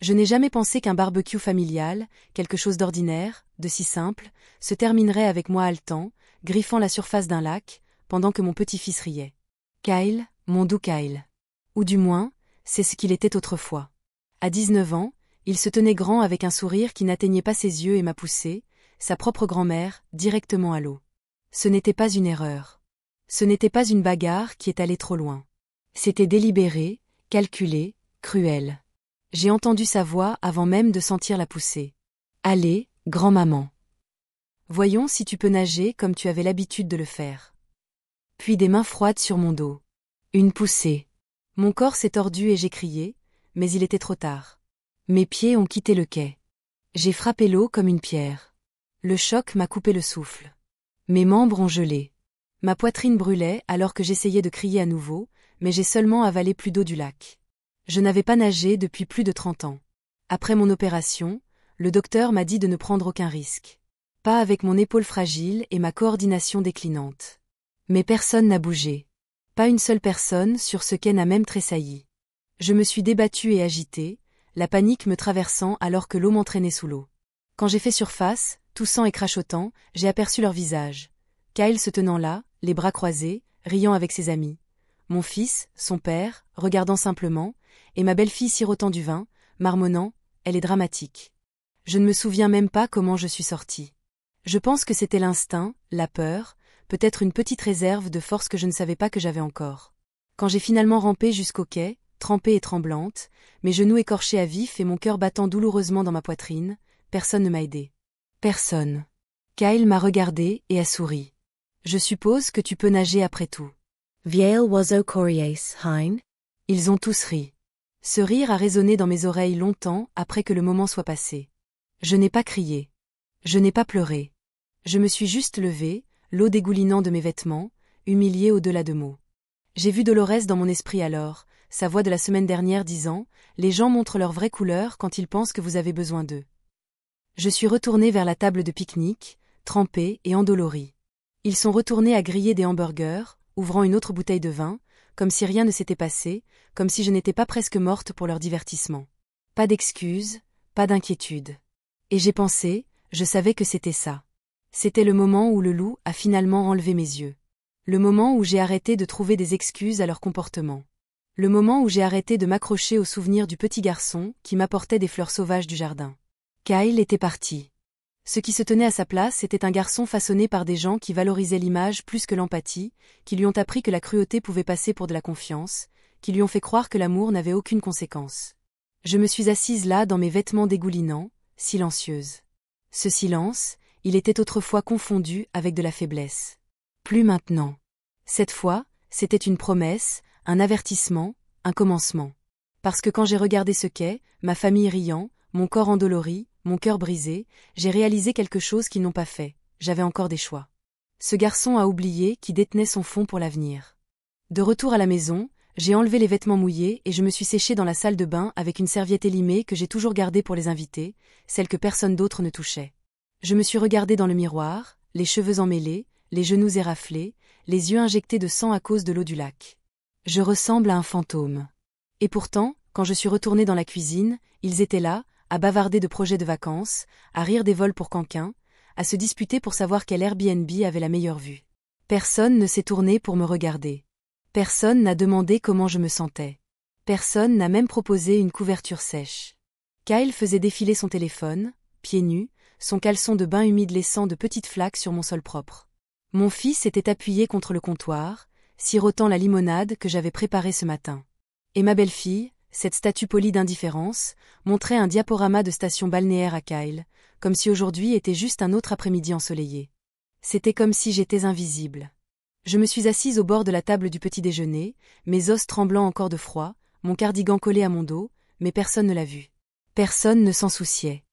Je n'ai jamais pensé qu'un barbecue familial, quelque chose d'ordinaire, de si simple, se terminerait avec moi haletant, griffant la surface d'un lac, pendant que mon petit-fils riait. Kyle, mon doux Kyle. Ou du moins, c'est ce qu'il était autrefois. À 19 ans, il se tenait grand avec un sourire qui n'atteignait pas ses yeux et m'a poussé, sa propre grand-mère, directement à l'eau. Ce n'était pas une erreur. Ce n'était pas une bagarre qui est allée trop loin. C'était délibéré, calculé, cruel. J'ai entendu sa voix avant même de sentir la poussée. Allez, grand-maman. Voyons si tu peux nager comme tu avais l'habitude de le faire. Puis des mains froides sur mon dos. Une poussée. Mon corps s'est tordu et j'ai crié, mais il était trop tard. Mes pieds ont quitté le quai. J'ai frappé l'eau comme une pierre. Le choc m'a coupé le souffle. Mes membres ont gelé. Ma poitrine brûlait alors que j'essayais de crier à nouveau, mais j'ai seulement avalé plus d'eau du lac. Je n'avais pas nagé depuis plus de 30 ans. Après mon opération, le docteur m'a dit de ne prendre aucun risque. Pas avec mon épaule fragile et ma coordination déclinante. Mais personne n'a bougé. Pas une seule personne sur ce quai n'a même tressailli. Je me suis débattue et agitée, la panique me traversant alors que l'eau m'entraînait sous l'eau. Quand j'ai fait surface, toussant et crachotant, j'ai aperçu leur visage. Kyle se tenant là, les bras croisés, riant avec ses amis. Mon fils, son père, regardant simplement, et ma belle-fille sirotant du vin, marmonnant, elle est dramatique. Je ne me souviens même pas comment je suis sortie. Je pense que c'était l'instinct, la peur, peut-être une petite réserve de force que je ne savais pas que j'avais encore. Quand j'ai finalement rampé jusqu'au quai, trempée et tremblante, mes genoux écorchés à vif et mon cœur battant douloureusement dans ma poitrine, personne ne m'a aidé. Personne. Kyle m'a regardé et a souri. Je suppose que tu peux nager après tout. Viel was coriace, hein? Ils ont tous ri. Ce rire a résonné dans mes oreilles longtemps après que le moment soit passé. Je n'ai pas crié. Je n'ai pas pleuré. Je me suis juste levée, l'eau dégoulinant de mes vêtements, humiliée au-delà de mots. J'ai vu Dolores dans mon esprit alors, sa voix de la semaine dernière disant « Les gens montrent leur vraie couleur quand ils pensent que vous avez besoin d'eux ». Je suis retournée vers la table de pique-nique, trempée et endolorie. Ils sont retournés à griller des hamburgers, ouvrant une autre bouteille de vin, comme si rien ne s'était passé, comme si je n'étais pas presque morte pour leur divertissement. Pas d'excuses, pas d'inquiétude. Et j'ai pensé, je savais que c'était ça. C'était le moment où le loup a finalement enlevé mes yeux. Le moment où j'ai arrêté de trouver des excuses à leur comportement. Le moment où j'ai arrêté de m'accrocher au souvenir du petit garçon qui m'apportait des fleurs sauvages du jardin. Kyle était parti. Ce qui se tenait à sa place était un garçon façonné par des gens qui valorisaient l'image plus que l'empathie, qui lui ont appris que la cruauté pouvait passer pour de la confiance, qui lui ont fait croire que l'amour n'avait aucune conséquence. Je me suis assise là dans mes vêtements dégoulinants, silencieuse. Ce silence, il était autrefois confondu avec de la faiblesse. Plus maintenant. Cette fois, c'était une promesse, un avertissement, un commencement. Parce que quand j'ai regardé ce quai, ma famille riant, mon corps endolori, mon cœur brisé, j'ai réalisé quelque chose qu'ils n'ont pas fait, j'avais encore des choix. Ce garçon a oublié qui détenait son fond pour l'avenir. De retour à la maison, j'ai enlevé les vêtements mouillés et je me suis séchée dans la salle de bain avec une serviette élimée que j'ai toujours gardée pour les invités, celle que personne d'autre ne touchait. Je me suis regardée dans le miroir, les cheveux emmêlés, les genoux éraflés, les yeux injectés de sang à cause de l'eau du lac. Je ressemble à un fantôme. Et pourtant, quand je suis retournée dans la cuisine, ils étaient là, à bavarder de projets de vacances, à rire des vols pour Canquin, à se disputer pour savoir quel Airbnb avait la meilleure vue. Personne ne s'est tourné pour me regarder. Personne n'a demandé comment je me sentais. Personne n'a même proposé une couverture sèche. Kyle faisait défiler son téléphone, pieds nus, son caleçon de bain humide laissant de petites flaques sur mon sol propre. Mon fils était appuyé contre le comptoir, sirotant la limonade que j'avais préparée ce matin. Et ma belle-fille, cette statue polie d'indifférence, montrait un diaporama de station balnéaire à Kyle, comme si aujourd'hui était juste un autre après-midi ensoleillé. C'était comme si j'étais invisible. Je me suis assise au bord de la table du petit déjeuner, mes os tremblant encore de froid, mon cardigan collé à mon dos, mais personne ne l'a vu. Personne ne s'en souciait.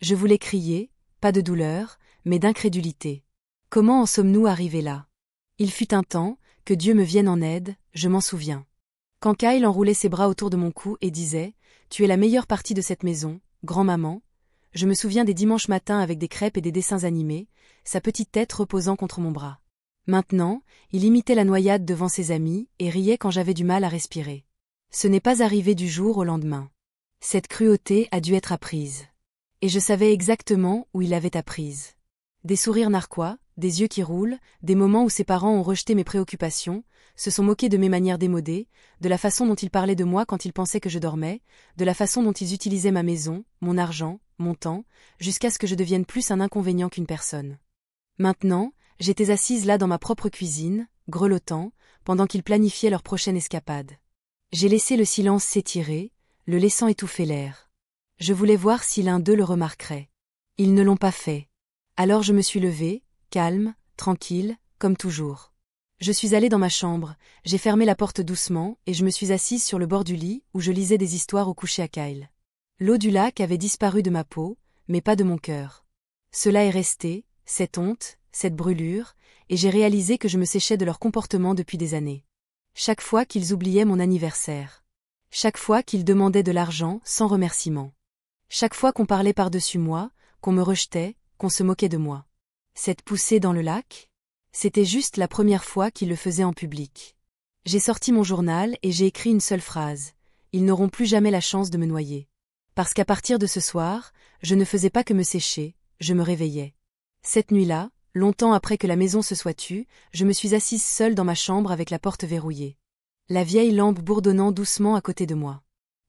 Je voulais crier, pas de douleur, mais d'incrédulité. Comment en sommes-nous arrivés là? Il fut un temps, que Dieu me vienne en aide, je m'en souviens. Quand Kyle enroulait ses bras autour de mon cou et disait « Tu es la meilleure partie de cette maison, grand-maman », je me souviens des dimanches matins avec des crêpes et des dessins animés, sa petite tête reposant contre mon bras. Maintenant, il imitait la noyade devant ses amis et riait quand j'avais du mal à respirer. Ce n'est pas arrivé du jour au lendemain. Cette cruauté a dû être apprise. Et je savais exactement où il l'avait apprise. Des sourires narquois, des yeux qui roulent, des moments où ses parents ont rejeté mes préoccupations, se sont moqués de mes manières démodées, de la façon dont ils parlaient de moi quand ils pensaient que je dormais, de la façon dont ils utilisaient ma maison, mon argent, mon temps, jusqu'à ce que je devienne plus un inconvénient qu'une personne. Maintenant, j'étais assise là dans ma propre cuisine, grelottant, pendant qu'ils planifiaient leur prochaine escapade. J'ai laissé le silence s'étirer, le laissant étouffer l'air. Je voulais voir si l'un d'eux le remarquerait. Ils ne l'ont pas fait. Alors je me suis levée, calme, tranquille, comme toujours. Je suis allée dans ma chambre, j'ai fermé la porte doucement et je me suis assise sur le bord du lit où je lisais des histoires au coucher à Kyle. L'eau du lac avait disparu de ma peau, mais pas de mon cœur. Cela est resté, cette honte, cette brûlure, et j'ai réalisé que je me séchais de leur comportement depuis des années. Chaque fois qu'ils oubliaient mon anniversaire. Chaque fois qu'ils demandaient de l'argent sans remerciement. Chaque fois qu'on parlait par-dessus moi, qu'on me rejetait, qu'on se moquait de moi. Cette poussée dans le lac? C'était juste la première fois qu'ils le faisaient en public. J'ai sorti mon journal et j'ai écrit une seule phrase. Ils n'auront plus jamais la chance de me noyer. Parce qu'à partir de ce soir, je ne faisais pas que me sécher, je me réveillais. Cette nuit-là, longtemps après que la maison se soit tue, je me suis assise seule dans ma chambre avec la porte verrouillée. La vieille lampe bourdonnant doucement à côté de moi.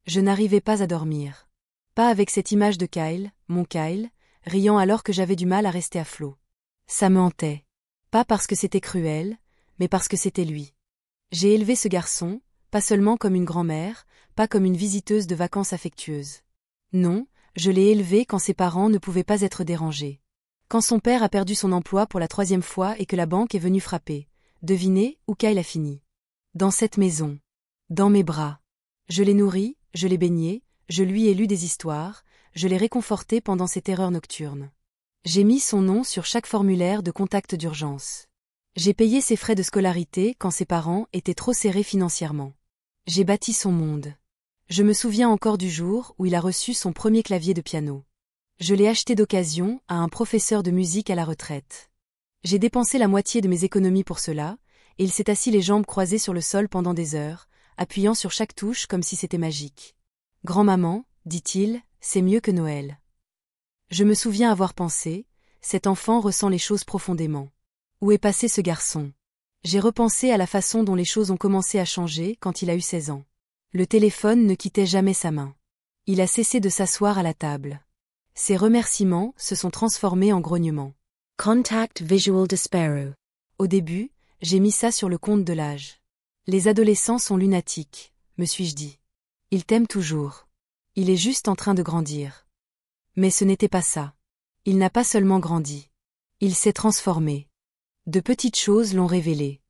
Je n'arrivais pas à dormir. Pas avec cette image de Kyle, mon Kyle, riant alors que j'avais du mal à rester à flot. Ça me hantait. Pas parce que c'était cruel, mais parce que c'était lui. J'ai élevé ce garçon, pas seulement comme une grand-mère, pas comme une visiteuse de vacances affectueuse. Non, je l'ai élevé quand ses parents ne pouvaient pas être dérangés. Quand son père a perdu son emploi pour la 3e fois et que la banque est venue frapper. Devinez où Kyle a fini. Dans cette maison. Dans mes bras. Je l'ai nourri, je l'ai baigné, je lui ai lu des histoires, je l'ai réconforté pendant ses terreurs nocturnes. J'ai mis son nom sur chaque formulaire de contact d'urgence. J'ai payé ses frais de scolarité quand ses parents étaient trop serrés financièrement. J'ai bâti son monde. Je me souviens encore du jour où il a reçu son premier clavier de piano. Je l'ai acheté d'occasion à un professeur de musique à la retraite. J'ai dépensé la moitié de mes économies pour cela, et il s'est assis les jambes croisées sur le sol pendant des heures, appuyant sur chaque touche comme si c'était magique. « Grand-maman, dit-il, c'est mieux que Noël. » Je me souviens avoir pensé, cet enfant ressent les choses profondément. Où est passé ce garçon? J'ai repensé à la façon dont les choses ont commencé à changer quand il a eu 16 ans. Le téléphone ne quittait jamais sa main. Il a cessé de s'asseoir à la table. Ses remerciements se sont transformés en grognements. Contact visual Despero. Au début, j'ai mis ça sur le compte de l'âge. Les adolescents sont lunatiques, me suis-je dit. Il t'aime toujours. Il est juste en train de grandir. Mais ce n'était pas ça. Il n'a pas seulement grandi. Il s'est transformé. De petites choses l'ont révélé.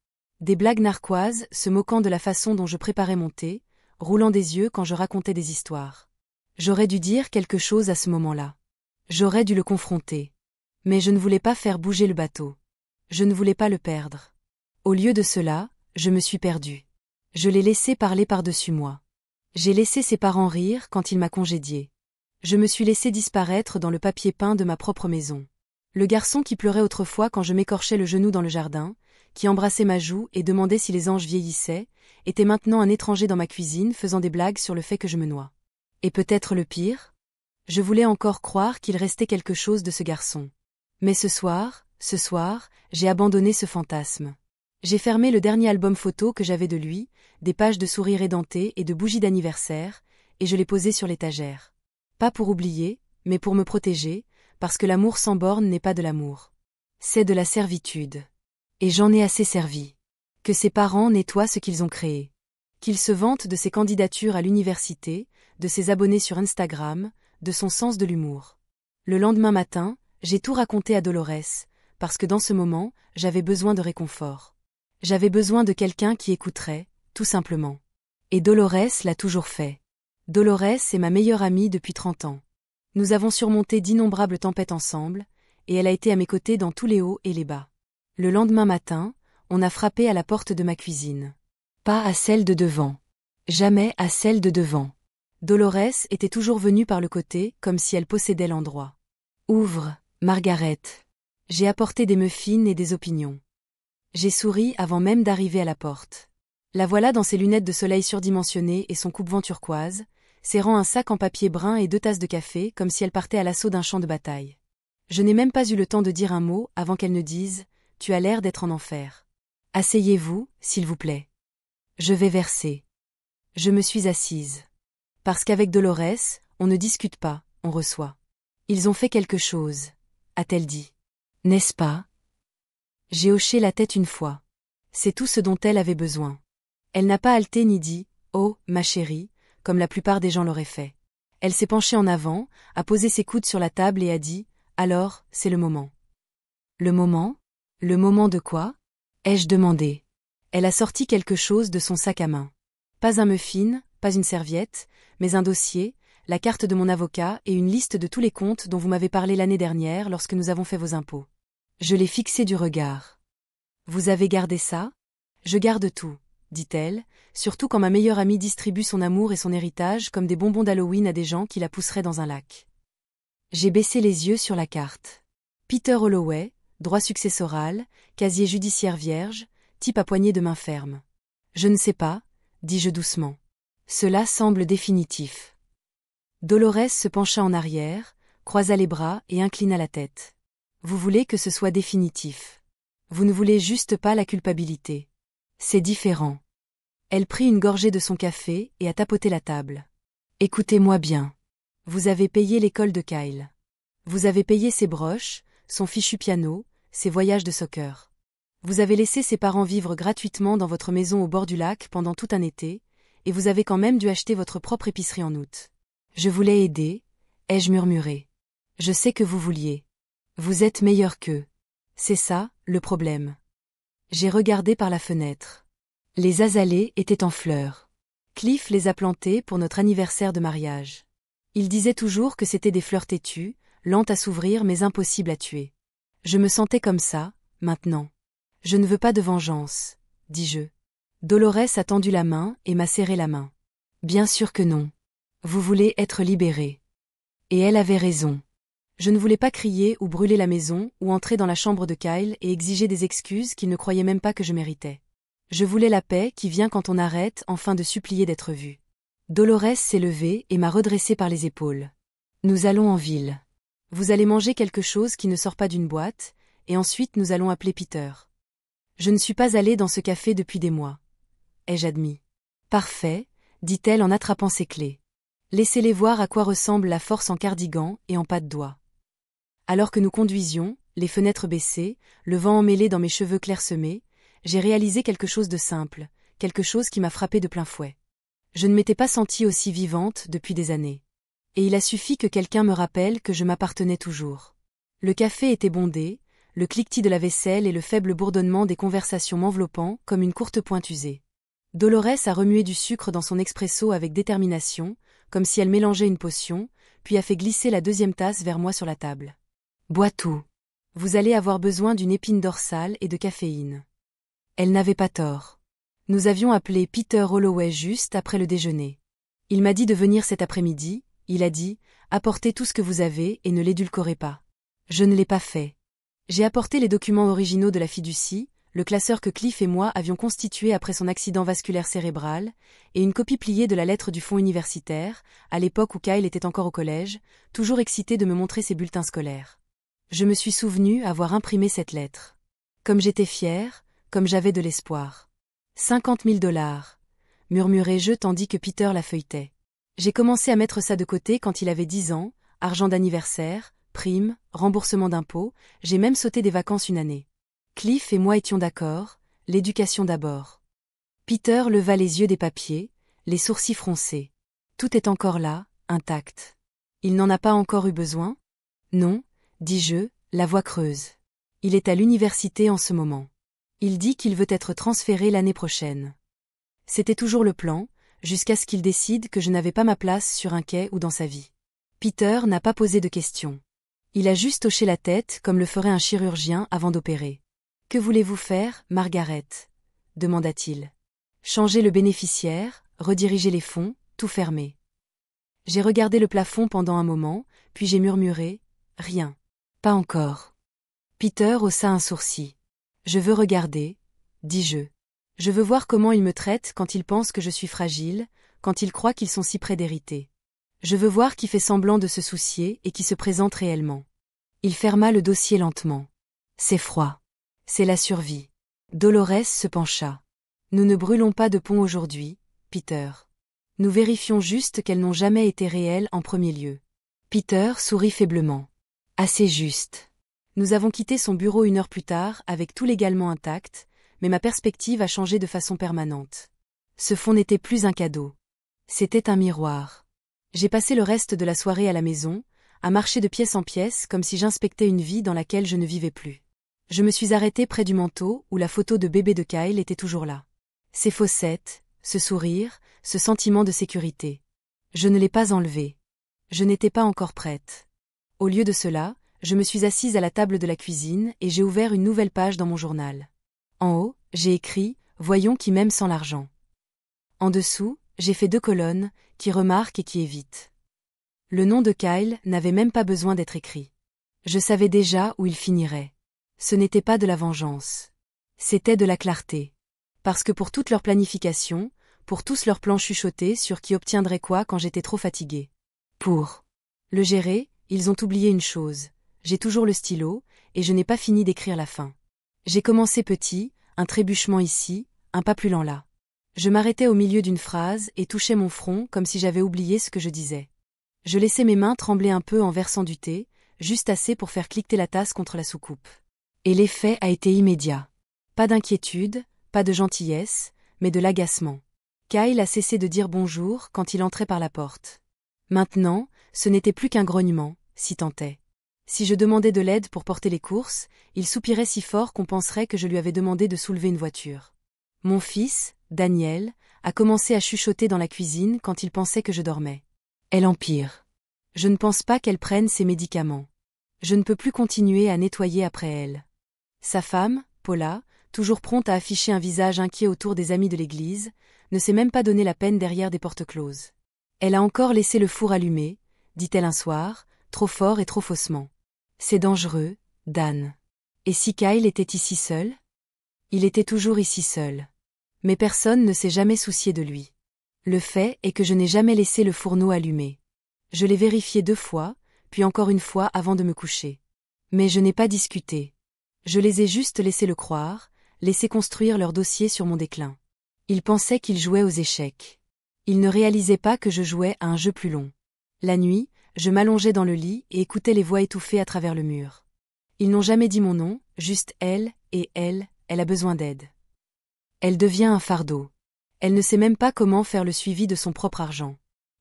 Des blagues narquoises se moquant de la façon dont je préparais mon thé, roulant des yeux quand je racontais des histoires. J'aurais dû dire quelque chose à ce moment-là. J'aurais dû le confronter. Mais je ne voulais pas faire bouger le bateau. Je ne voulais pas le perdre. Au lieu de cela, je me suis perdue. Je l'ai laissé parler par-dessus moi. J'ai laissé ses parents rire quand il m'a congédié. Je me suis laissé disparaître dans le papier peint de ma propre maison. Le garçon qui pleurait autrefois quand je m'écorchais le genou dans le jardin, qui embrassait ma joue et demandait si les anges vieillissaient, était maintenant un étranger dans ma cuisine faisant des blagues sur le fait que je me noie. Et peut-être le pire? Je voulais encore croire qu'il restait quelque chose de ce garçon. Mais ce soir, j'ai abandonné ce fantasme. J'ai fermé le dernier album photo que j'avais de lui, des pages de sourires édentés et de bougies d'anniversaire, et je l'ai posé sur l'étagère. Pas pour oublier, mais pour me protéger, parce que l'amour sans borne n'est pas de l'amour. C'est de la servitude. Et j'en ai assez servi. Que ses parents nettoient ce qu'ils ont créé. Qu'ils se vantent de ses candidatures à l'université, de ses abonnés sur Instagram, de son sens de l'humour. Le lendemain matin, j'ai tout raconté à Dolores, parce que dans ce moment, j'avais besoin de réconfort. J'avais besoin de quelqu'un qui écouterait, tout simplement. Et Dolores l'a toujours fait. Dolores est ma meilleure amie depuis 30 ans. Nous avons surmonté d'innombrables tempêtes ensemble, et elle a été à mes côtés dans tous les hauts et les bas. Le lendemain matin, on a frappé à la porte de ma cuisine. Pas à celle de devant. Jamais à celle de devant. Dolores était toujours venue par le côté, comme si elle possédait l'endroit. Ouvre, Margaret. J'ai apporté des muffins et des opinions. J'ai souri avant même d'arriver à la porte. La voilà dans ses lunettes de soleil surdimensionnées et son coupe-vent turquoise, serrant un sac en papier brun et 2 tasses de café comme si elle partait à l'assaut d'un champ de bataille. Je n'ai même pas eu le temps de dire un mot avant qu'elle ne dise « Tu as l'air d'être en enfer. Asseyez-vous, s'il vous plaît. Je vais verser. » Je me suis assise. Parce qu'avec Dolores, on ne discute pas, on reçoit. Ils ont fait quelque chose, a-t-elle dit. N'est-ce pas? J'ai hoché la tête une fois. C'est tout ce dont elle avait besoin. Elle n'a pas halté ni dit « Oh, ma chérie », comme la plupart des gens l'auraient fait. Elle s'est penchée en avant, a posé ses coudes sur la table et a dit « Alors, c'est le moment. » Le moment? Le moment de quoi? Ai-je demandé. Elle a sorti quelque chose de son sac à main. Pas un muffin, pas une serviette, mais un dossier, la carte de mon avocat et une liste de tous les comptes dont vous m'avez parlé l'année dernière lorsque nous avons fait vos impôts. Je l'ai fixé du regard. Vous avez gardé ça? Je garde tout, dit-elle, surtout quand ma meilleure amie distribue son amour et son héritage comme des bonbons d'Halloween à des gens qui la pousseraient dans un lac. J'ai baissé les yeux sur la carte. Peter Holloway, droit successoral, casier judiciaire vierge, type à poignée de main ferme. Je ne sais pas, dis-je doucement. Cela semble définitif. Dolores se pencha en arrière, croisa les bras et inclina la tête. Vous voulez que ce soit définitif. Vous ne voulez juste pas la culpabilité. C'est différent. Elle prit une gorgée de son café et a tapoté la table. Écoutez-moi bien. Vous avez payé l'école de Kyle. Vous avez payé ses broches, son fichu piano, ses voyages de soccer. Vous avez laissé ses parents vivre gratuitement dans votre maison au bord du lac pendant tout un été, et vous avez quand même dû acheter votre propre épicerie en août. Je voulais aider, ai-je murmuré. Je sais que vous vouliez. Vous êtes meilleur qu'eux. C'est ça, le problème. J'ai regardé par la fenêtre. Les azalées étaient en fleurs. Cliff les a plantées pour notre anniversaire de mariage. Il disait toujours que c'étaient des fleurs têtues, lentes à s'ouvrir mais impossibles à tuer. Je me sentais comme ça, maintenant. Je ne veux pas de vengeance, dis-je. Dolores a tendu la main et m'a serré la main. Bien sûr que non. Vous voulez être libérée. Et elle avait raison. Je ne voulais pas crier ou brûler la maison ou entrer dans la chambre de Kyle et exiger des excuses qu'il ne croyait même pas que je méritais. Je voulais la paix qui vient quand on arrête enfin de supplier d'être vu. Dolores s'est levée et m'a redressée par les épaules. Nous allons en ville. Vous allez manger quelque chose qui ne sort pas d'une boîte, et ensuite nous allons appeler Peter. Je ne suis pas allée dans ce café depuis des mois. Ai-je admis. Parfait, dit-elle en attrapant ses clés. Laissez-les voir à quoi ressemble la force en cardigan et en pas de doigts. Alors que nous conduisions, les fenêtres baissées, le vent emmêlé dans mes cheveux clairsemés, j'ai réalisé quelque chose de simple, quelque chose qui m'a frappé de plein fouet. Je ne m'étais pas sentie aussi vivante depuis des années. Et il a suffi que quelqu'un me rappelle que je m'appartenais toujours. Le café était bondé, le cliquetis de la vaisselle et le faible bourdonnement des conversations m'enveloppant comme une courte pointe usée. Dolores a remué du sucre dans son expresso avec détermination, comme si elle mélangeait une potion, puis a fait glisser la 2e tasse vers moi sur la table. Bois tout. Vous allez avoir besoin d'une épine dorsale et de caféine. Elle n'avait pas tort. Nous avions appelé Peter Holloway juste après le déjeuner. Il m'a dit de venir cet après-midi, il a dit, apportez tout ce que vous avez et ne l'édulcorez pas. Je ne l'ai pas fait. J'ai apporté les documents originaux de la fiducie, le classeur que Cliff et moi avions constitué après son accident vasculaire cérébral, et une copie pliée de la lettre du fonds universitaire, à l'époque où Kyle était encore au collège, toujours excité de me montrer ses bulletins scolaires. Je me suis souvenu avoir imprimé cette lettre. Comme j'étais fière, comme j'avais de l'espoir. 50 000 $, murmurai-je tandis que Peter la feuilletait. J'ai commencé à mettre ça de côté quand il avait 10 ans, argent d'anniversaire, prime, remboursement d'impôts, j'ai même sauté des vacances une année. Cliff et moi étions d'accord, l'éducation d'abord. Peter leva les yeux des papiers, les sourcils froncés. Tout est encore là, intact. Il n'en a pas encore eu besoin? Non, dis-je, la voix creuse. Il est à l'université en ce moment. Il dit qu'il veut être transféré l'année prochaine. C'était toujours le plan, jusqu'à ce qu'il décide que je n'avais pas ma place sur un quai ou dans sa vie. Peter n'a pas posé de questions. Il a juste hoché la tête comme le ferait un chirurgien avant d'opérer. « Que voulez-vous faire, Margaret ?» demanda-t-il. « Changer le bénéficiaire, rediriger les fonds, tout fermer. » J'ai regardé le plafond pendant un moment, puis j'ai murmuré « Rien. Pas encore. » Peter haussa un sourcil. « Je veux regarder, dis-je. Je veux voir comment il me traite quand il pense que je suis fragile, quand ils croient qu'ils sont si près d'hériter. Je veux voir qui fait semblant de se soucier et qui se présente réellement. Il ferma le dossier lentement. C'est froid. C'est la survie. Dolores se pencha. Nous ne brûlons pas de pont aujourd'hui, Peter. Nous vérifions juste qu'elles n'ont jamais été réelles en premier lieu. Peter sourit faiblement. Assez juste. Nous avons quitté son bureau 1 heure plus tard avec tout légalement intact, mais ma perspective a changé de façon permanente. Ce fond n'était plus un cadeau. C'était un miroir. J'ai passé le reste de la soirée à la maison, à marcher de pièce en pièce comme si j'inspectais une vie dans laquelle je ne vivais plus. Je me suis arrêtée près du manteau où la photo de bébé de Kyle était toujours là. Ses fossettes, ce sourire, ce sentiment de sécurité. Je ne l'ai pas enlevé. Je n'étais pas encore prête. Au lieu de cela, je me suis assise à la table de la cuisine et j'ai ouvert une nouvelle page dans mon journal. En haut, j'ai écrit « Voyons qui m'aime sans l'argent ». En dessous, j'ai fait 2 colonnes, qui remarquent et qui évitent. Le nom de Kyle n'avait même pas besoin d'être écrit. Je savais déjà où il finirait. Ce n'était pas de la vengeance. C'était de la clarté. Parce que pour toute leur planification, pour tous leurs plans chuchotés sur qui obtiendrait quoi quand j'étais trop fatiguée. Pour le gérer, ils ont oublié une chose. J'ai toujours le stylo, et je n'ai pas fini d'écrire la fin. J'ai commencé petit, un trébuchement ici, un pas plus lent là. Je m'arrêtais au milieu d'une phrase et touchais mon front comme si j'avais oublié ce que je disais. Je laissais mes mains trembler un peu en versant du thé, juste assez pour faire cliqueter la tasse contre la soucoupe. Et l'effet a été immédiat. Pas d'inquiétude, pas de gentillesse, mais de l'agacement. Kyle a cessé de dire bonjour quand il entrait par la porte. Maintenant, ce n'était plus qu'un grognement, si tant est. Si je demandais de l'aide pour porter les courses, il soupirait si fort qu'on penserait que je lui avais demandé de soulever une voiture. Mon fils, Daniel, a commencé à chuchoter dans la cuisine quand il pensait que je dormais. Elle empire. Je ne pense pas qu'elle prenne ses médicaments. Je ne peux plus continuer à nettoyer après elle. Sa femme, Paula, toujours prompte à afficher un visage inquiet autour des amis de l'église, ne s'est même pas donné la peine derrière des portes closes. Elle a encore laissé le four allumé, dit-elle un soir, trop fort et trop faussement. C'est dangereux, Dan. Et si Kyle était ici seul? Il était toujours ici seul. Mais personne ne s'est jamais soucié de lui. Le fait est que je n'ai jamais laissé le fourneau allumé. Je l'ai vérifié 2 fois, puis encore une fois avant de me coucher. Mais je n'ai pas discuté. Je les ai juste laissés le croire, laissé construire leur dossier sur mon déclin. Ils pensaient qu'ils jouaient aux échecs. Ils ne réalisaient pas que je jouais à un jeu plus long. La nuit, je m'allongeais dans le lit et écoutais les voix étouffées à travers le mur. Ils n'ont jamais dit mon nom, juste elle, et elle a besoin d'aide. Elle devient un fardeau. Elle ne sait même pas comment faire le suivi de son propre argent.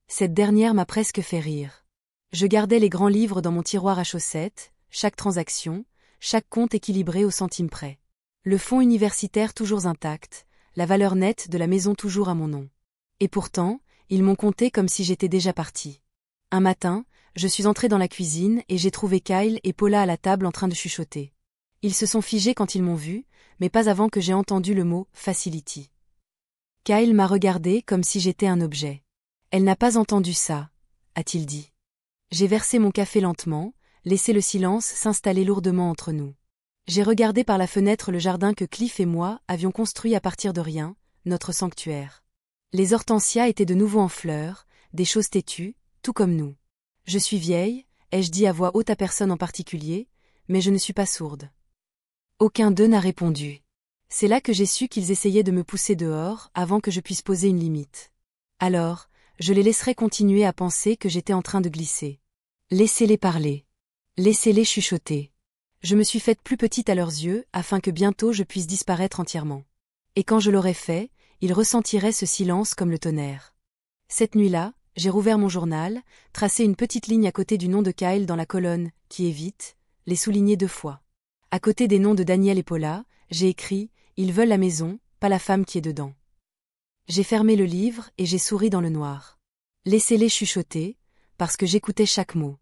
Cette dernière m'a presque fait rire. Je gardais les grands livres dans mon tiroir à chaussettes, chaque transaction, chaque compte équilibré au centime près. Le fonds universitaire toujours intact, la valeur nette de la maison toujours à mon nom. Et pourtant, ils m'ont compté comme si j'étais déjà partie. Un matin, je suis entrée dans la cuisine et j'ai trouvé Kyle et Paula à la table en train de chuchoter. Ils se sont figés quand ils m'ont vue, mais pas avant que j'ai entendu le mot « facility ». Kyle m'a regardé comme si j'étais un objet. « Elle n'a pas entendu ça », a-t-il dit. J'ai versé mon café lentement, laissé le silence s'installer lourdement entre nous. J'ai regardé par la fenêtre le jardin que Cliff et moi avions construit à partir de rien, notre sanctuaire. Les hortensias étaient de nouveau en fleurs, des choses têtues, tout comme nous. Je suis vieille, ai-je dit à voix haute à personne en particulier, mais je ne suis pas sourde. Aucun d'eux n'a répondu. C'est là que j'ai su qu'ils essayaient de me pousser dehors avant que je puisse poser une limite. Alors, je les laisserai continuer à penser que j'étais en train de glisser. Laissez-les parler. Laissez-les chuchoter. Je me suis faite plus petite à leurs yeux afin que bientôt je puisse disparaître entièrement. Et quand je l'aurais fait, ils ressentiraient ce silence comme le tonnerre. Cette nuit-là, j'ai rouvert mon journal, tracé une petite ligne à côté du nom de Kyle dans la colonne « qui évite », les souligné 2 fois. À côté des noms de Daniel et Paula, j'ai écrit « Ils veulent la maison, pas la femme qui est dedans ». J'ai fermé le livre et j'ai souri dans le noir. Laissez-les chuchoter, parce que j'écoutais chaque mot.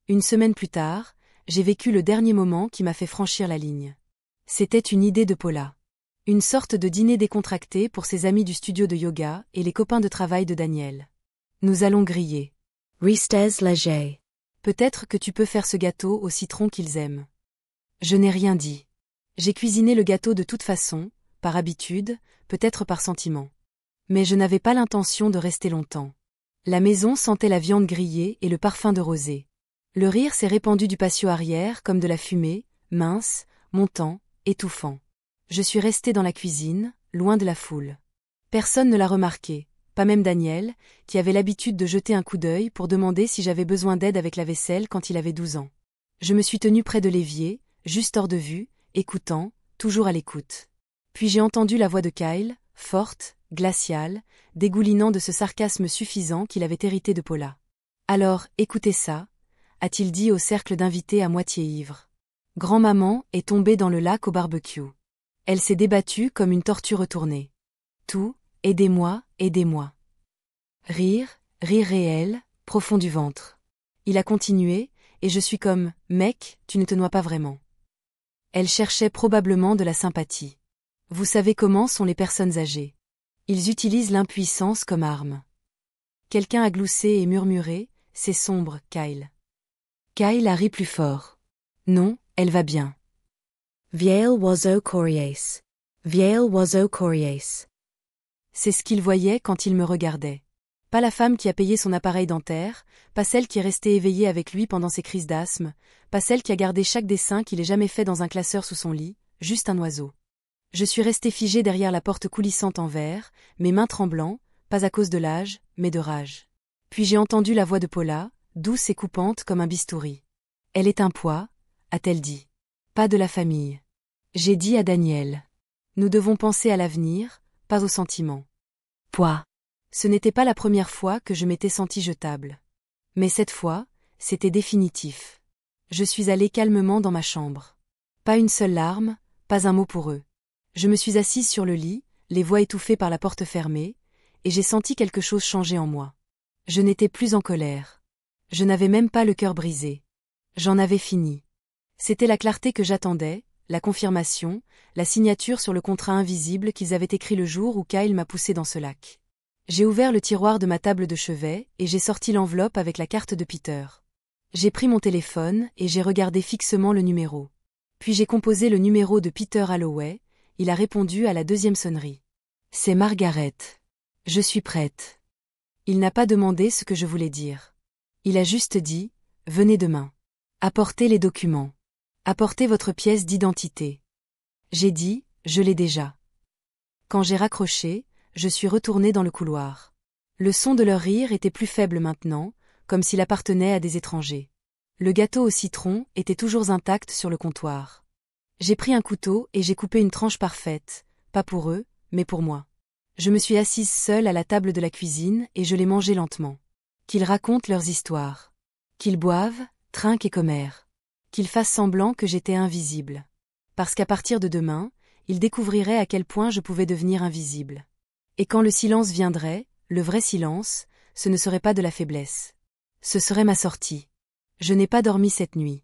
Une semaine plus tard, j'ai vécu le dernier moment qui m'a fait franchir la ligne. C'était une idée de Paula. Une sorte de dîner décontracté pour ses amis du studio de yoga et les copains de travail de Daniel. Nous allons griller. Restes léger. Peut-être que tu peux faire ce gâteau au citron qu'ils aiment. Je n'ai rien dit. J'ai cuisiné le gâteau de toute façon, par habitude, peut-être par sentiment. Mais je n'avais pas l'intention de rester longtemps. La maison sentait la viande grillée et le parfum de rosée. Le rire s'est répandu du patio arrière comme de la fumée, mince, montant, étouffant. Je suis restée dans la cuisine, loin de la foule. Personne ne l'a remarqué, pas même Daniel, qui avait l'habitude de jeter un coup d'œil pour demander si j'avais besoin d'aide avec la vaisselle quand il avait 12 ans. Je me suis tenue près de l'évier, juste hors de vue, écoutant, toujours à l'écoute. Puis j'ai entendu la voix de Kyle, forte, glaciale, dégoulinant de ce sarcasme suffisant qu'il avait hérité de Paula. « Alors, écoutez ça », a-t-il dit au cercle d'invités à moitié ivres. Grand-maman est tombée dans le lac au barbecue. Elle s'est débattue comme une tortue retournée. Tout, aidez-moi, aidez-moi. Rire, rire réel, profond du ventre. Il a continué, et je suis comme, mec, tu ne te noies pas vraiment. Elle cherchait probablement de la sympathie. Vous savez comment sont les personnes âgées. Ils utilisent l'impuissance comme arme. Quelqu'un a gloussé et murmuré, c'est sombre, Kyle. Kyle a ri plus fort. Non, elle va bien. Viel wazo coriace. Viel wazo coriace. C'est ce qu'il voyait quand il me regardait. Pas la femme qui a payé son appareil dentaire, pas celle qui est restée éveillée avec lui pendant ses crises d'asthme, pas celle qui a gardé chaque dessin qu'il ait jamais fait dans un classeur sous son lit, juste un oiseau. Je suis restée figée derrière la porte coulissante en verre, mes mains tremblant, pas à cause de l'âge, mais de rage. Puis j'ai entendu la voix de Paula, douce et coupante comme un bistouri. Elle est un poids, a-t-elle dit. Pas de la famille. J'ai dit à Daniel. Nous devons penser à l'avenir, pas aux sentiments. Poids. Ce n'était pas la première fois que je m'étais sentie jetable. Mais cette fois, c'était définitif. Je suis allée calmement dans ma chambre. Pas une seule larme, pas un mot pour eux. Je me suis assise sur le lit, les voix étouffées par la porte fermée, et j'ai senti quelque chose changer en moi. Je n'étais plus en colère. Je n'avais même pas le cœur brisé. J'en avais fini. C'était la clarté que j'attendais, la confirmation, la signature sur le contrat invisible qu'ils avaient écrit le jour où Kyle m'a poussé dans ce lac. J'ai ouvert le tiroir de ma table de chevet et j'ai sorti l'enveloppe avec la carte de Peter. J'ai pris mon téléphone et j'ai regardé fixement le numéro. Puis j'ai composé le numéro de Peter Holloway, il a répondu à la deuxième sonnerie. C'est Margaret. Je suis prête. Il n'a pas demandé ce que je voulais dire. Il a juste dit, venez demain. Apportez les documents. Apportez votre pièce d'identité. J'ai dit, je l'ai déjà. Quand j'ai raccroché, je suis retournée dans le couloir. Le son de leur rire était plus faible maintenant, comme s'il appartenait à des étrangers. Le gâteau au citron était toujours intact sur le comptoir. J'ai pris un couteau et j'ai coupé une tranche parfaite, pas pour eux, mais pour moi. Je me suis assise seule à la table de la cuisine et je l'ai mangé lentement. Qu'ils racontent leurs histoires. Qu'ils boivent, trinquent et commèrent. Qu'ils fassent semblant que j'étais invisible. Parce qu'à partir de demain, ils découvriraient à quel point je pouvais devenir invisible. Et quand le silence viendrait, le vrai silence, ce ne serait pas de la faiblesse. Ce serait ma sortie. Je n'ai pas dormi cette nuit.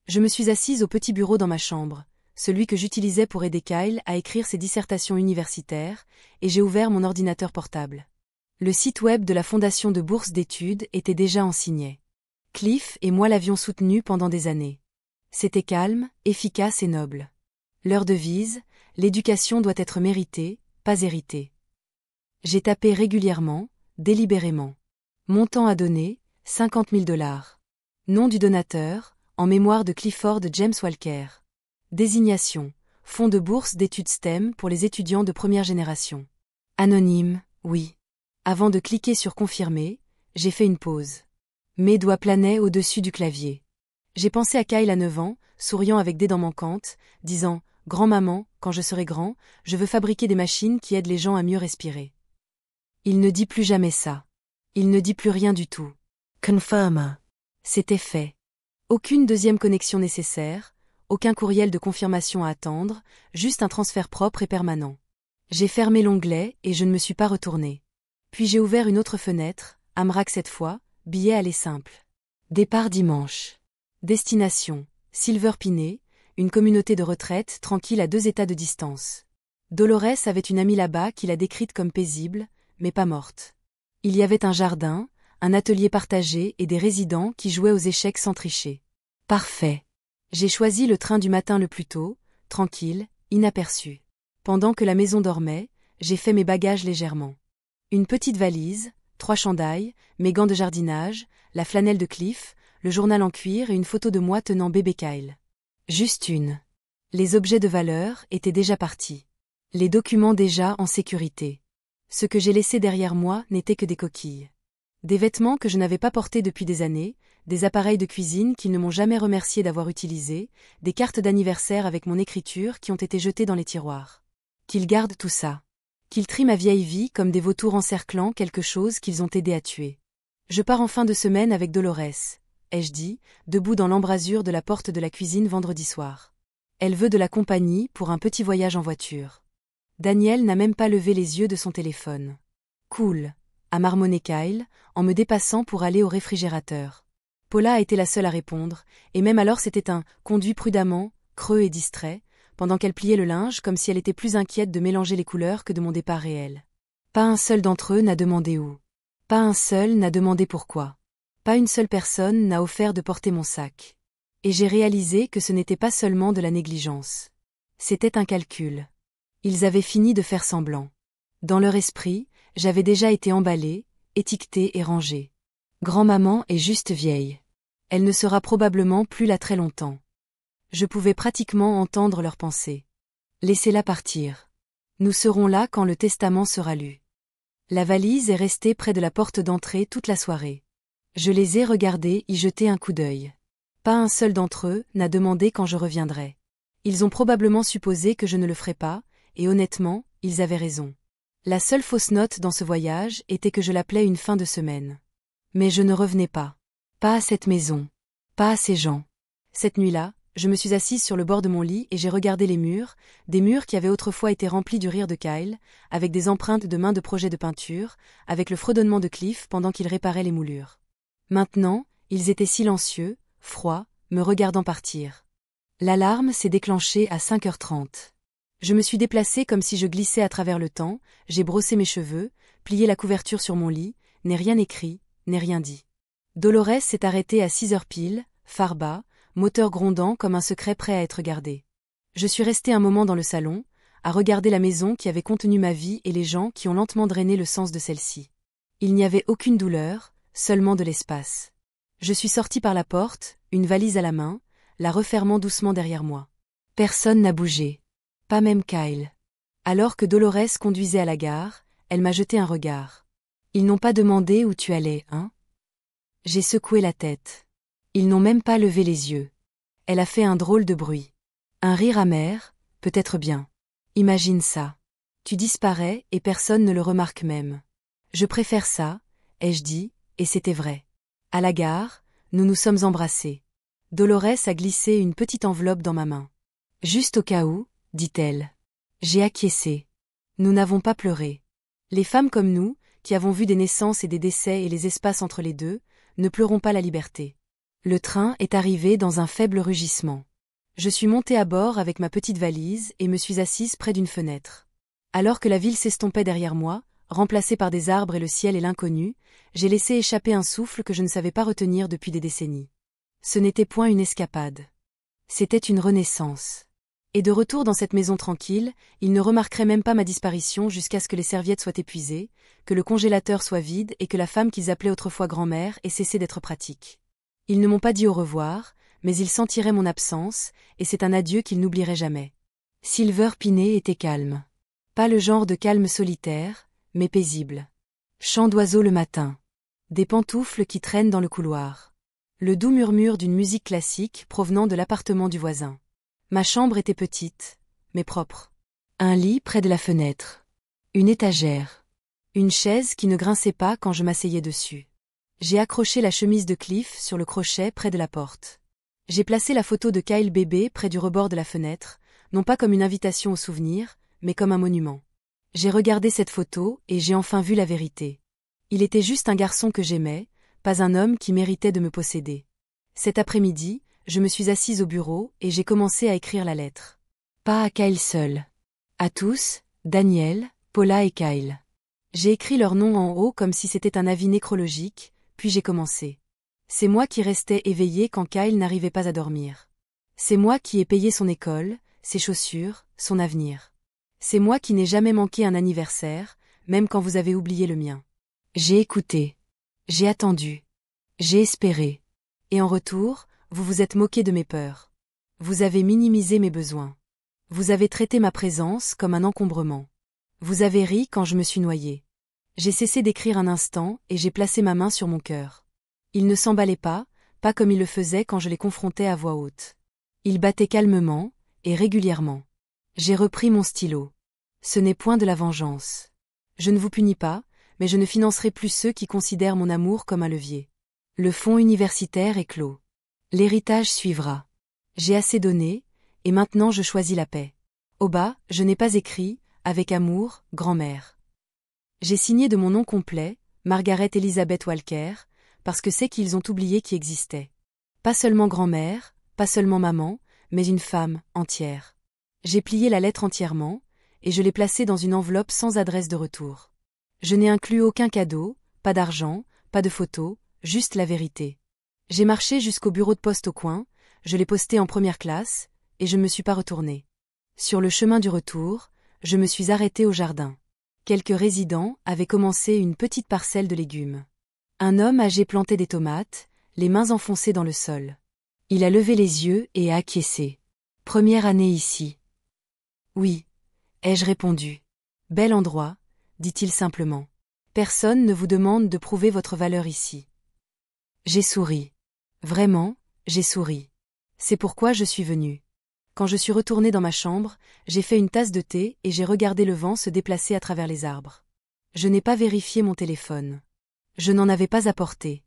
Je me suis assise au petit bureau dans ma chambre, celui que j'utilisais pour aider Kyle à écrire ses dissertations universitaires, et j'ai ouvert mon ordinateur portable. Le site web de la Fondation de bourse d'études était déjà en signet. Cliff et moi l'avions soutenu pendant des années. C'était calme, efficace et noble. Leur devise, l'éducation doit être méritée, pas héritée. J'ai tapé régulièrement, délibérément. Montant à donner, $50 000. Nom du donateur, en mémoire de Clifford James Walker. Désignation, fonds de bourse d'études STEM pour les étudiants de première génération. Anonyme, oui. Avant de cliquer sur confirmer, j'ai fait une pause. Mes doigts planaient au-dessus du clavier. J'ai pensé à Kyle à 9 ans, souriant avec des dents manquantes, disant « Grand-maman, quand je serai grand, je veux fabriquer des machines qui aident les gens à mieux respirer. » Il ne dit plus jamais ça. Il ne dit plus rien du tout. Confirma. C'était fait. Aucune deuxième connexion nécessaire, aucun courriel de confirmation à attendre, juste un transfert propre et permanent. J'ai fermé l'onglet et je ne me suis pas retournée. Puis j'ai ouvert une autre fenêtre, Amrak cette fois, billet aller simple. Départ dimanche. Destination, Silver Piney, une communauté de retraite tranquille à 2 États de distance. Dolores avait une amie là-bas qui l'a décrite comme paisible, mais pas morte. Il y avait un jardin, un atelier partagé et des résidents qui jouaient aux échecs sans tricher. Parfait. J'ai choisi le train du matin le plus tôt, tranquille, inaperçu. Pendant que la maison dormait, j'ai fait mes bagages légèrement. Une petite valise, 3 chandails, mes gants de jardinage, la flanelle de Cliff, le journal en cuir et une photo de moi tenant bébé Kyle. Juste une. Les objets de valeur étaient déjà partis. Les documents déjà en sécurité. Ce que j'ai laissé derrière moi n'était que des coquilles. Des vêtements que je n'avais pas portés depuis des années, des appareils de cuisine qu'ils ne m'ont jamais remercié d'avoir utilisés, des cartes d'anniversaire avec mon écriture qui ont été jetées dans les tiroirs. Qu'ils gardent tout ça. Qu'ils trient ma vieille vie comme des vautours encerclant quelque chose qu'ils ont aidé à tuer. Je pars en fin de semaine avec Dolores, ai-je dit, debout dans l'embrasure de la porte de la cuisine vendredi soir. Elle veut de la compagnie pour un petit voyage en voiture. Daniel n'a même pas levé les yeux de son téléphone. Cool, a marmonné Kyle, en me dépassant pour aller au réfrigérateur. Paula a été la seule à répondre, et même alors c'était un « conduit prudemment », creux et distrait, pendant qu'elle pliait le linge comme si elle était plus inquiète de mélanger les couleurs que de mon départ réel. Pas un seul d'entre eux n'a demandé où. Pas un seul n'a demandé pourquoi. Pas une seule personne n'a offert de porter mon sac. Et j'ai réalisé que ce n'était pas seulement de la négligence. C'était un calcul. Ils avaient fini de faire semblant. Dans leur esprit, j'avais déjà été emballée, étiquetée et rangée. Grand-maman est juste vieille. Elle ne sera probablement plus là très longtemps. Je pouvais pratiquement entendre leurs pensées. Laissez-la partir. Nous serons là quand le testament sera lu. La valise est restée près de la porte d'entrée toute la soirée. Je les ai regardés y jeter un coup d'œil. Pas un seul d'entre eux n'a demandé quand je reviendrais. Ils ont probablement supposé que je ne le ferais pas, et honnêtement, ils avaient raison. La seule fausse note dans ce voyage était que je l'appelais une fin de semaine. Mais je ne revenais pas. Pas à cette maison. Pas à ces gens. Cette nuit-là, je me suis assise sur le bord de mon lit et j'ai regardé les murs, des murs qui avaient autrefois été remplis du rire de Kyle, avec des empreintes de mains de projets de peinture, avec le fredonnement de Cliff pendant qu'il réparait les moulures. Maintenant, ils étaient silencieux, froids, me regardant partir. L'alarme s'est déclenchée à 5h30. Je me suis déplacée comme si je glissais à travers le temps, j'ai brossé mes cheveux, plié la couverture sur mon lit, n'ai rien écrit, n'ai rien dit. Dolores s'est arrêtée à 6h pile, phare bas, moteur grondant comme un secret prêt à être gardé. Je suis restée un moment dans le salon, à regarder la maison qui avait contenu ma vie et les gens qui ont lentement drainé le sens de celle-ci. Il n'y avait aucune douleur, seulement de l'espace. Je suis sortie par la porte, une valise à la main, la refermant doucement derrière moi. Personne n'a bougé. Pas même Kyle. Alors que Dolores conduisait à la gare, elle m'a jeté un regard. Ils n'ont pas demandé où tu allais, hein? J'ai secoué la tête. Ils n'ont même pas levé les yeux. Elle a fait un drôle de bruit. Un rire amer, peut-être bien. Imagine ça. Tu disparais et personne ne le remarque même. Je préfère ça, ai-je dit, et c'était vrai. À la gare, nous nous sommes embrassés. Dolores a glissé une petite enveloppe dans ma main. Juste au cas où, dit-elle. J'ai acquiescé. Nous n'avons pas pleuré. Les femmes comme nous, qui avons vu des naissances et des décès et les espaces entre les deux, ne pleurons pas la liberté. Le train est arrivé dans un faible rugissement. Je suis montée à bord avec ma petite valise et me suis assise près d'une fenêtre. Alors que la ville s'estompait derrière moi, remplacée par des arbres et le ciel et l'inconnu, j'ai laissé échapper un souffle que je ne savais pas retenir depuis des décennies. Ce n'était point une escapade. C'était une renaissance. Et de retour dans cette maison tranquille, ils ne remarqueraient même pas ma disparition jusqu'à ce que les serviettes soient épuisées, que le congélateur soit vide et que la femme qu'ils appelaient autrefois grand-mère ait cessé d'être pratique. Ils ne m'ont pas dit au revoir, mais ils sentiraient mon absence, et c'est un adieu qu'ils n'oublieraient jamais. Silver Pinet était calme. Pas le genre de calme solitaire, mais paisible. Chant d'oiseaux le matin. Des pantoufles qui traînent dans le couloir. Le doux murmure d'une musique classique provenant de l'appartement du voisin. Ma chambre était petite, mais propre. Un lit près de la fenêtre. Une étagère. Une chaise qui ne grinçait pas quand je m'asseyais dessus. J'ai accroché la chemise de Cliff sur le crochet près de la porte. J'ai placé la photo de Kyle bébé près du rebord de la fenêtre, non pas comme une invitation au souvenir, mais comme un monument. J'ai regardé cette photo et j'ai enfin vu la vérité. Il était juste un garçon que j'aimais, pas un homme qui méritait de me posséder. Cet après-midi, je me suis assise au bureau et j'ai commencé à écrire la lettre. Pas à Kyle seul. À tous, Daniel, Paula et Kyle. J'ai écrit leurs noms en haut comme si c'était un avis nécrologique, puis j'ai commencé. C'est moi qui restais éveillée quand Kyle n'arrivait pas à dormir. C'est moi qui ai payé son école, ses chaussures, son avenir. C'est moi qui n'ai jamais manqué un anniversaire, même quand vous avez oublié le mien. J'ai écouté. J'ai attendu. J'ai espéré. Et en retour, vous vous êtes moqué de mes peurs. Vous avez minimisé mes besoins. Vous avez traité ma présence comme un encombrement. Vous avez ri quand je me suis noyé. J'ai cessé d'écrire un instant et j'ai placé ma main sur mon cœur. Il ne s'emballait pas comme il le faisait quand je les confrontais à voix haute. Il battait calmement, et régulièrement. J'ai repris mon stylo. Ce n'est point de la vengeance. Je ne vous punis pas, mais je ne financerai plus ceux qui considèrent mon amour comme un levier. Le fonds universitaire est clos. L'héritage suivra. J'ai assez donné, et maintenant je choisis la paix. Au bas, je n'ai pas écrit, avec amour, grand-mère. J'ai signé de mon nom complet, Margaret Elizabeth Walker, parce que c'est qu'ils ont oublié qui existait. Pas seulement grand-mère, pas seulement maman, mais une femme, entière. J'ai plié la lettre entièrement, et je l'ai placée dans une enveloppe sans adresse de retour. Je n'ai inclus aucun cadeau, pas d'argent, pas de photos, juste la vérité. J'ai marché jusqu'au bureau de poste au coin, je l'ai posté en première classe, et je ne me suis pas retourné. Sur le chemin du retour, je me suis arrêté au jardin. Quelques résidents avaient commencé une petite parcelle de légumes. Un homme âgé plantait des tomates, les mains enfoncées dans le sol. Il a levé les yeux et a acquiescé. Première année ici. Oui, ai-je répondu. Bel endroit, dit-il simplement. Personne ne vous demande de prouver votre valeur ici. J'ai souri. Vraiment, j'ai souri. C'est pourquoi je suis venu. Quand je suis retourné dans ma chambre, j'ai fait une tasse de thé et j'ai regardé le vent se déplacer à travers les arbres. Je n'ai pas vérifié mon téléphone. Je n'en avais pas apporté.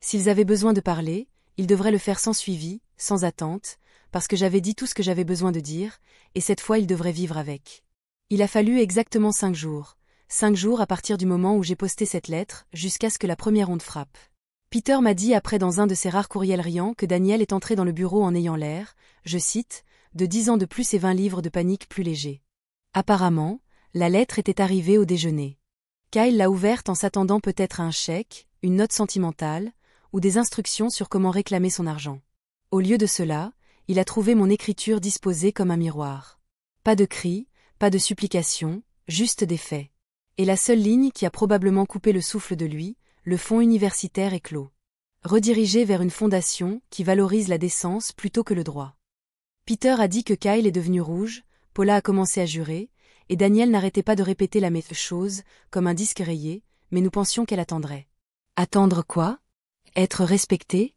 S'ils avaient besoin de parler, ils devraient le faire sans suivi, sans attente, parce que j'avais dit tout ce que j'avais besoin de dire, et cette fois ils devraient vivre avec. Il a fallu exactement 5 jours. 5 jours à partir du moment où j'ai posté cette lettre, jusqu'à ce que la première onde frappe. Peter m'a dit après dans un de ses rares courriels riants que Daniel est entré dans le bureau en ayant l'air, je cite, de 10 ans de plus et 20 livres de panique plus léger. Apparemment, la lettre était arrivée au déjeuner. Kyle l'a ouverte en s'attendant peut-être à un chèque, une note sentimentale, ou des instructions sur comment réclamer son argent. Au lieu de cela, il a trouvé mon écriture disposée comme un miroir. Pas de cris, pas de supplications, juste des faits. Et la seule ligne qui a probablement coupé le souffle de lui, le fonds universitaire est clos. Redirigé vers une fondation qui valorise la décence plutôt que le droit. Peter a dit que Kyle est devenu rouge, Paula a commencé à jurer, et Daniel n'arrêtait pas de répéter la même chose, comme un disque rayé, mais nous pensions qu'elle attendrait. Attendre quoi? Être respectée?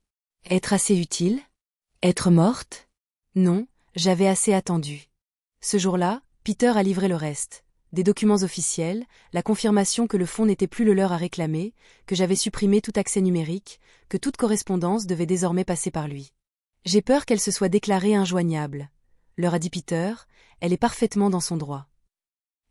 Être assez utile? Être morte? Non, j'avais assez attendu. Ce jour-là, Peter a livré le reste. Des documents officiels, la confirmation que le fonds n'était plus le leur à réclamer, que j'avais supprimé tout accès numérique, que toute correspondance devait désormais passer par lui. J'ai peur qu'elle se soit déclarée injoignable. Leur a dit Peter, elle est parfaitement dans son droit.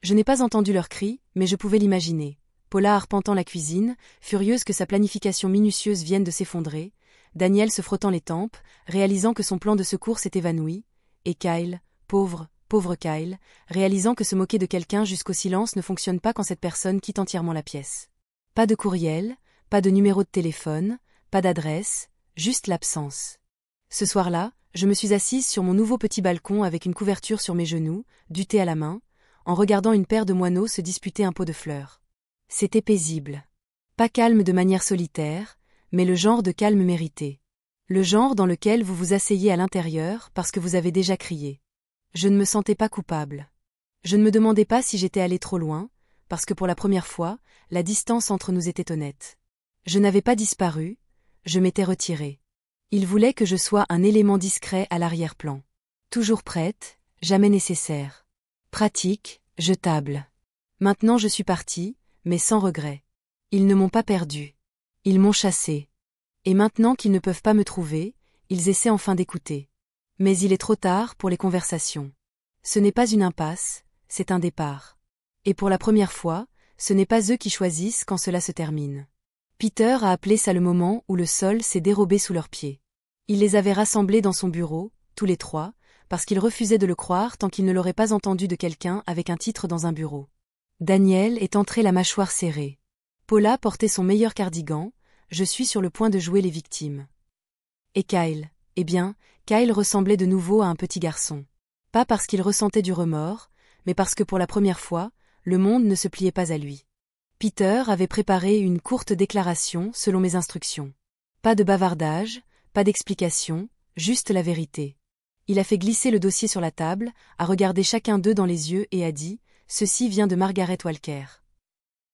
Je n'ai pas entendu leurs cris, mais je pouvais l'imaginer. Paula arpentant la cuisine, furieuse que sa planification minutieuse vienne de s'effondrer, Daniel se frottant les tempes, réalisant que son plan de secours s'est évanoui, et Kyle, pauvre Kyle, réalisant que se moquer de quelqu'un jusqu'au silence ne fonctionne pas quand cette personne quitte entièrement la pièce. Pas de courriel, pas de numéro de téléphone, pas d'adresse, juste l'absence. Ce soir-là, je me suis assise sur mon nouveau petit balcon avec une couverture sur mes genoux, du thé à la main, en regardant une paire de moineaux se disputer un pot de fleurs. C'était paisible. Pas calme de manière solitaire, mais le genre de calme mérité. Le genre dans lequel vous vous asseyez à l'intérieur parce que vous avez déjà crié. Je ne me sentais pas coupable. Je ne me demandais pas si j'étais allé trop loin, parce que pour la première fois, la distance entre nous était honnête. Je n'avais pas disparu, je m'étais retirée. Il voulait que je sois un élément discret à l'arrière-plan. Toujours prête, jamais nécessaire. Pratique, jetable. Maintenant je suis partie, mais sans regret. Ils ne m'ont pas perdu. Ils m'ont chassée. Et maintenant qu'ils ne peuvent pas me trouver, ils essaient enfin d'écouter. Mais il est trop tard pour les conversations. Ce n'est pas une impasse, c'est un départ. Et pour la première fois, ce n'est pas eux qui choisissent quand cela se termine. Peter a appelé ça le moment où le sol s'est dérobé sous leurs pieds. Il les avait rassemblés dans son bureau, tous les trois, parce qu'il refusait de le croire tant qu'il ne l'aurait pas entendu de quelqu'un avec un titre dans un bureau. Daniel est entré la mâchoire serrée. Paula portait son meilleur cardigan, je suis sur le point de jouer les victimes. Et Kyle, eh bien, Kyle ressemblait de nouveau à un petit garçon. Pas parce qu'il ressentait du remords, mais parce que pour la première fois, le monde ne se pliait pas à lui. Peter avait préparé une courte déclaration selon mes instructions. Pas de bavardage, pas d'explication, juste la vérité. Il a fait glisser le dossier sur la table, a regardé chacun d'eux dans les yeux et a dit « Ceci vient de Margaret Walker ».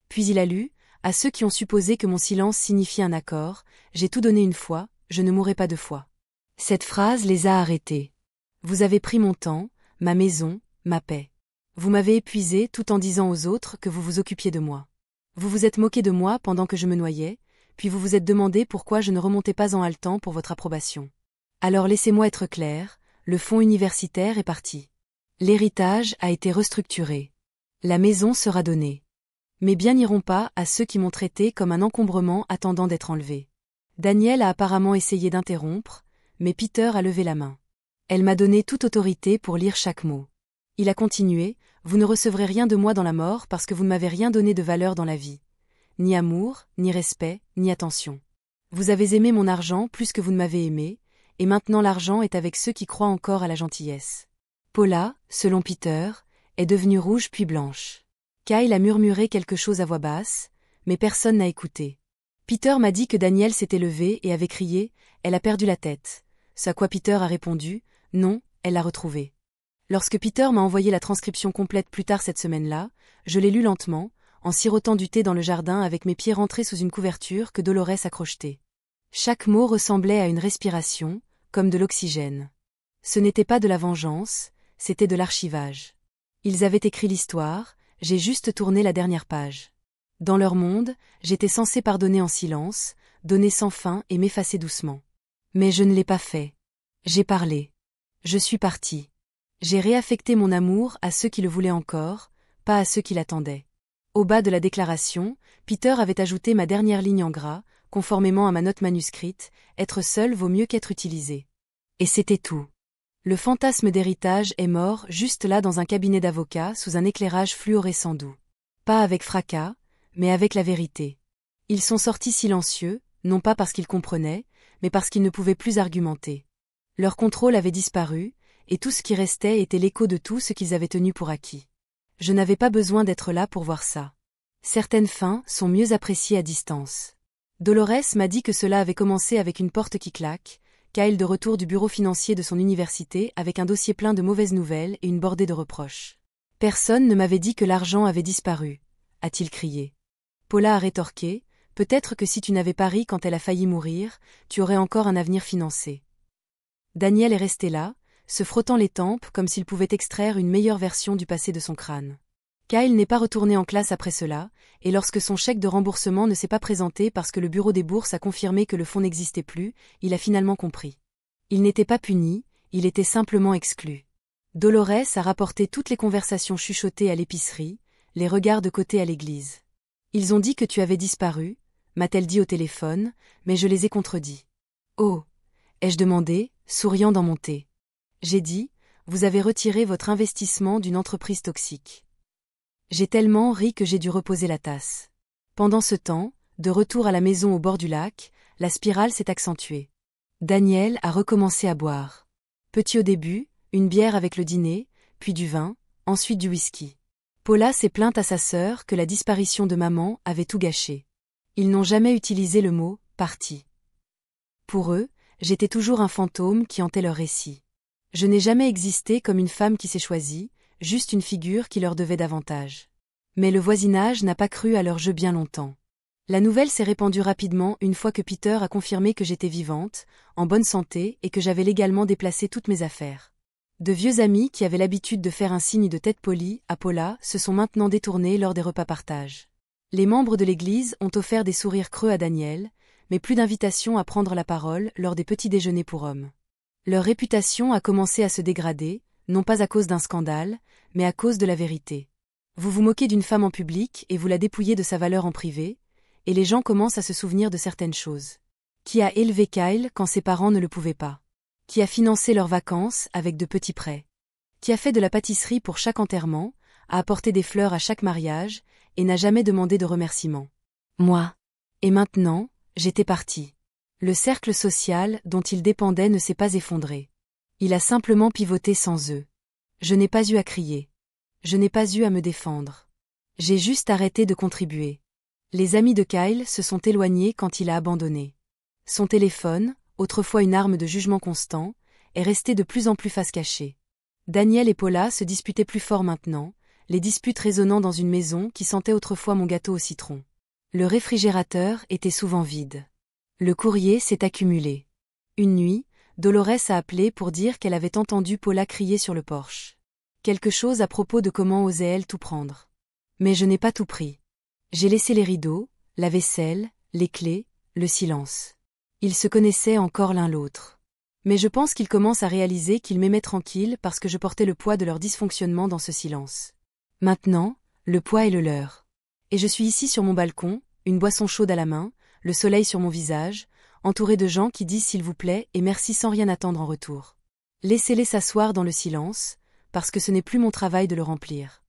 Puis il a lu « À ceux qui ont supposé que mon silence signifiait un accord, j'ai tout donné une fois, je ne mourrai pas deux fois. » Cette phrase les a arrêtés. Vous avez pris mon temps, ma maison, ma paix. Vous m'avez épuisé tout en disant aux autres que vous vous occupiez de moi. Vous vous êtes moqué de moi pendant que je me noyais, puis vous vous êtes demandé pourquoi je ne remontais pas en haletant pour votre approbation. Alors laissez-moi être clair, le fonds universitaire est parti. L'héritage a été restructuré. La maison sera donnée. Mes biens n'iront pas à ceux qui m'ont traité comme un encombrement attendant d'être enlevé. Daniel a apparemment essayé d'interrompre, mais Peter a levé la main. Elle m'a donné toute autorité pour lire chaque mot. Il a continué, vous ne recevrez rien de moi dans la mort parce que vous ne m'avez rien donné de valeur dans la vie. Ni amour, ni respect, ni attention. Vous avez aimé mon argent plus que vous ne m'avez aimé, et maintenant l'argent est avec ceux qui croient encore à la gentillesse. Paula, selon Peter, est devenue rouge puis blanche. Kyle a murmuré quelque chose à voix basse, mais personne n'a écouté. Peter m'a dit que Daniel s'était levé et avait crié « Elle a perdu la tête », ce à quoi Peter a répondu « Non, elle l'a retrouvée ». Lorsque Peter m'a envoyé la transcription complète plus tard cette semaine-là, je l'ai lue lentement, en sirotant du thé dans le jardin avec mes pieds rentrés sous une couverture que Dolores a crochetée. Chaque mot ressemblait à une respiration, comme de l'oxygène. Ce n'était pas de la vengeance, c'était de l'archivage. Ils avaient écrit l'histoire, j'ai juste tourné la dernière page. Dans leur monde, j'étais censé pardonner en silence, donner sans fin et m'effacer doucement. Mais je ne l'ai pas fait. J'ai parlé. Je suis parti. J'ai réaffecté mon amour à ceux qui le voulaient encore, pas à ceux qui l'attendaient. Au bas de la déclaration, Peter avait ajouté ma dernière ligne en gras, conformément à ma note manuscrite, être seul vaut mieux qu'être utilisé. Et c'était tout. Le fantasme d'héritage est mort juste là dans un cabinet d'avocat sous un éclairage fluorescent doux. Pas avec fracas, mais avec la vérité. Ils sont sortis silencieux, non pas parce qu'ils comprenaient, mais parce qu'ils ne pouvaient plus argumenter. Leur contrôle avait disparu, et tout ce qui restait était l'écho de tout ce qu'ils avaient tenu pour acquis. Je n'avais pas besoin d'être là pour voir ça. Certaines fins sont mieux appréciées à distance. Dolores m'a dit que cela avait commencé avec une porte qui claque, Kyle de retour du bureau financier de son université avec un dossier plein de mauvaises nouvelles et une bordée de reproches. Personne ne m'avait dit que l'argent avait disparu, a-t-il crié. Paula a rétorqué, peut-être que si tu n'avais pas ri quand elle a failli mourir, tu aurais encore un avenir financé. Daniel est resté là, se frottant les tempes comme s'il pouvait extraire une meilleure version du passé de son crâne. Kyle n'est pas retourné en classe après cela, et lorsque son chèque de remboursement ne s'est pas présenté parce que le bureau des bourses a confirmé que le fonds n'existait plus, il a finalement compris. Il n'était pas puni, il était simplement exclu. Dolores a rapporté toutes les conversations chuchotées à l'épicerie, les regards de côté à l'église. Ils ont dit que tu avais disparu, m'a-t-elle dit au téléphone, mais je les ai contredits. Oh, ai-je demandé, souriant dans mon thé. J'ai dit, vous avez retiré votre investissement d'une entreprise toxique. J'ai tellement ri que j'ai dû reposer la tasse. Pendant ce temps, de retour à la maison au bord du lac, la spirale s'est accentuée. Daniel a recommencé à boire. Petit au début, une bière avec le dîner, puis du vin, ensuite du whisky. Paula s'est plainte à sa sœur que la disparition de maman avait tout gâché. Ils n'ont jamais utilisé le mot « parti ». Pour eux, j'étais toujours un fantôme qui hantait leur récit. Je n'ai jamais existé comme une femme qui s'est choisie, juste une figure qui leur devait davantage. Mais le voisinage n'a pas cru à leur jeu bien longtemps. La nouvelle s'est répandue rapidement une fois que Peter a confirmé que j'étais vivante, en bonne santé et que j'avais légalement déplacé toutes mes affaires. De vieux amis qui avaient l'habitude de faire un signe de tête polie à Paula se sont maintenant détournés lors des repas partage. Les membres de l'église ont offert des sourires creux à Daniel, mais plus d'invitations à prendre la parole lors des petits déjeuners pour hommes. Leur réputation a commencé à se dégrader, non pas à cause d'un scandale, mais à cause de la vérité. Vous vous moquez d'une femme en public et vous la dépouillez de sa valeur en privé, et les gens commencent à se souvenir de certaines choses. Qui a élevé Kyle quand ses parents ne le pouvaient pas? Qui a financé leurs vacances avec de petits prêts? Qui a fait de la pâtisserie pour chaque enterrement, a apporté des fleurs à chaque mariage, et n'a jamais demandé de remerciements? Moi. Et maintenant, j'étais partie. Le cercle social dont ils dépendaient ne s'est pas effondré. Il a simplement pivoté sans eux. Je n'ai pas eu à crier. Je n'ai pas eu à me défendre. J'ai juste arrêté de contribuer. Les amis de Kyle se sont éloignés quand il a abandonné. Son téléphone, autrefois une arme de jugement constant, est resté de plus en plus face cachée. Daniel et Paula se disputaient plus fort maintenant, les disputes résonnant dans une maison qui sentait autrefois mon gâteau au citron. Le réfrigérateur était souvent vide. Le courrier s'est accumulé. Une nuit, Dolores a appelé pour dire qu'elle avait entendu Paula crier sur le porche. Quelque chose à propos de comment osait-elle tout prendre. Mais je n'ai pas tout pris. J'ai laissé les rideaux, la vaisselle, les clés, le silence. Ils se connaissaient encore l'un l'autre. Mais je pense qu'ils commencent à réaliser qu'ils m'aimaient tranquille parce que je portais le poids de leur dysfonctionnement dans ce silence. Maintenant, le poids est le leur. Et je suis ici sur mon balcon, une boisson chaude à la main, le soleil sur mon visage, entouré de gens qui disent s'il vous plaît et merci sans rien attendre en retour. Laissez-les s'asseoir dans le silence, parce que ce n'est plus mon travail de le remplir.